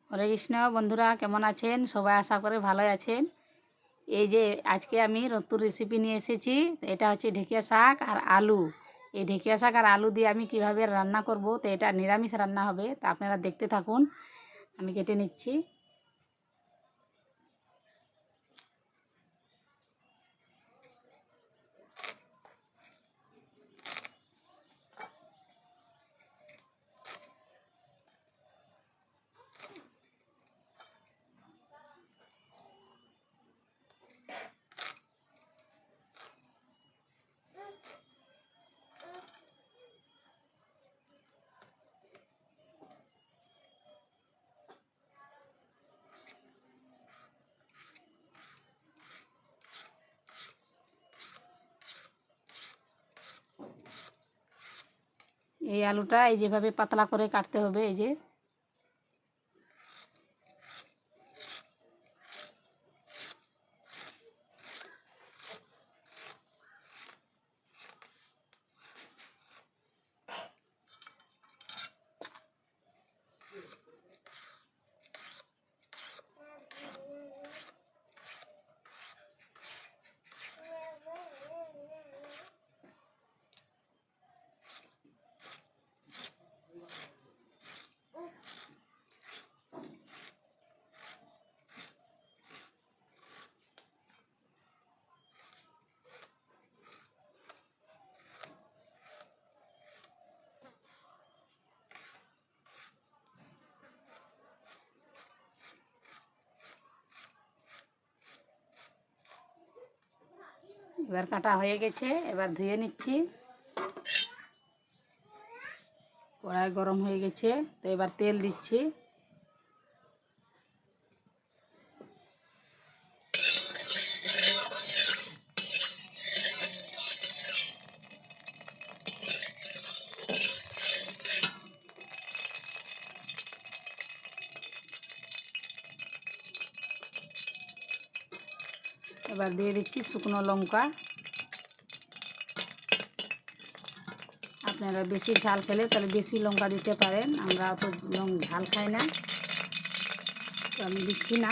হরে কৃষ্ণ বন্ধুরা, কেমন আছেন সবাই? আশা করে ভালোই আছেন। এই যে আজকে আমি নতুন রেসিপি নিয়ে এসেছি। এটা হচ্ছে ঢেঁকিয়া শাক আর আলু। এই ঢেঁকিয়া শাক আর আলু দিয়ে আমি কিভাবে রান্না করব, তো এটা নিরামিষ রান্না হবে, তা আপনারা দেখতে থাকুন। আমি কেটে নিচ্ছি। এই আলুটা এই যেভাবে পাতলা করে কাটতে হবে। এই যে এবার কাটা হয়ে গেছে, এবার ধুয়ে নিচ্ছি। কড়াই গরম হয়ে গেছে, তো এবার তেল দিচ্ছি। এবার দিয়ে দিচ্ছি শুকনো লঙ্কা। আপনারা বেশি ঝাল খেলে তাহলে বেশি লঙ্কা দিতে পারেন, আমরা অত ঝাল খাই না, তো আমি দিচ্ছি না।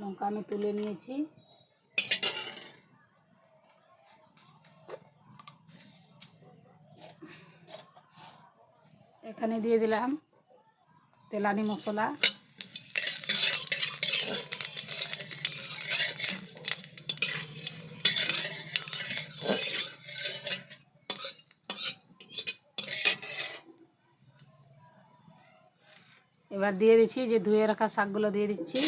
লঙ্কা আমি তুলে নিয়েছি। এখানে দিয়ে দিলাম তেলানি মশলা, এবার দিয়ে দিচ্ছি যে ধুয়ে রাখা শাকগুলো দিয়ে দিচ্ছি।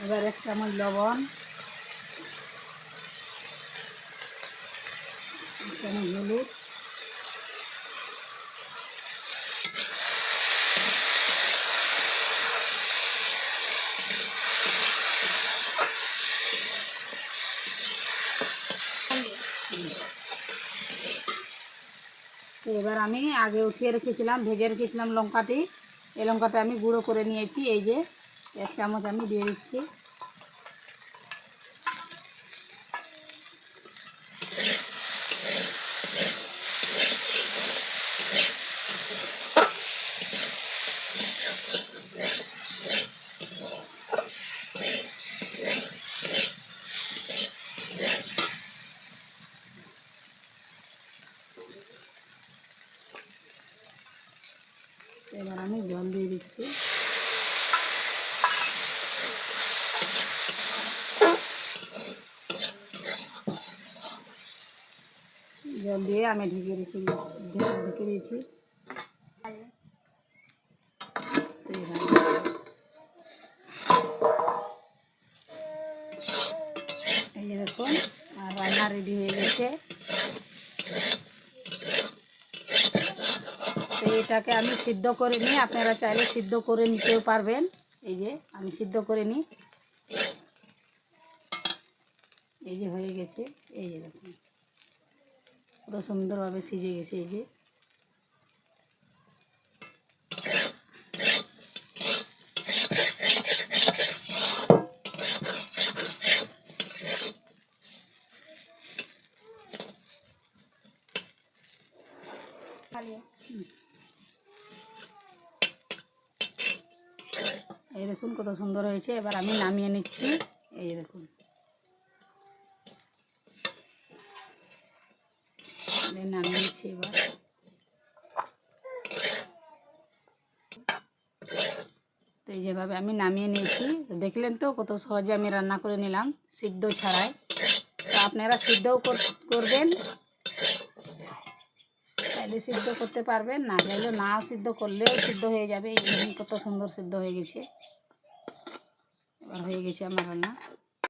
এবার 1 চামচ লবণ, 1 চামচ হলুদ, তো এবার আমি আগে উঠিয়ে রেখেছিলাম, ভেজে রেখেছিলাম লঙ্কাটি, এই লঙ্কাটা আমি গুঁড়ো করে নিয়েছি। এই যে 1 চামচ আমি দিয়ে দিচ্ছি। এবার আমি জল দিয়ে দিচ্ছি। জল দিয়ে আমি ঢেকে দিয়েছি। তো এই যে দেখুন, আর রান্না রেডি হয়ে গেছে। তো এটাকে আমি সিদ্ধ করে নিই, আপনারা চাইলে সিদ্ধ করে নিতেও পারবেন। এই যে আমি সিদ্ধ করে নিই। এই যে হয়ে গেছে, এই যে দেখুন কত সুন্দরভাবে সিজে গেছে। এই যে এই দেখুন কত সুন্দর হয়েছে। এবার আমি নামিয়ে নিচ্ছি। এই দেখুন নামিয়ে নিচ্ছি। এবার তো এই যেভাবে আমি নামিয়ে নিয়েছি। দেখলেন তো কত সহজে আমি রান্না করে নিলাম সিদ্ধ ছাড়াই। তো আপনারা সিদ্ধও করবেন, চাইলে সিদ্ধ করতে পারবেন, না চাইলে নাও সিদ্ধ করলেও সিদ্ধ হয়ে যাবে। এই কত সুন্দর সিদ্ধ হয়ে গেছে। এবার হয়ে গেছে আমার রান্না।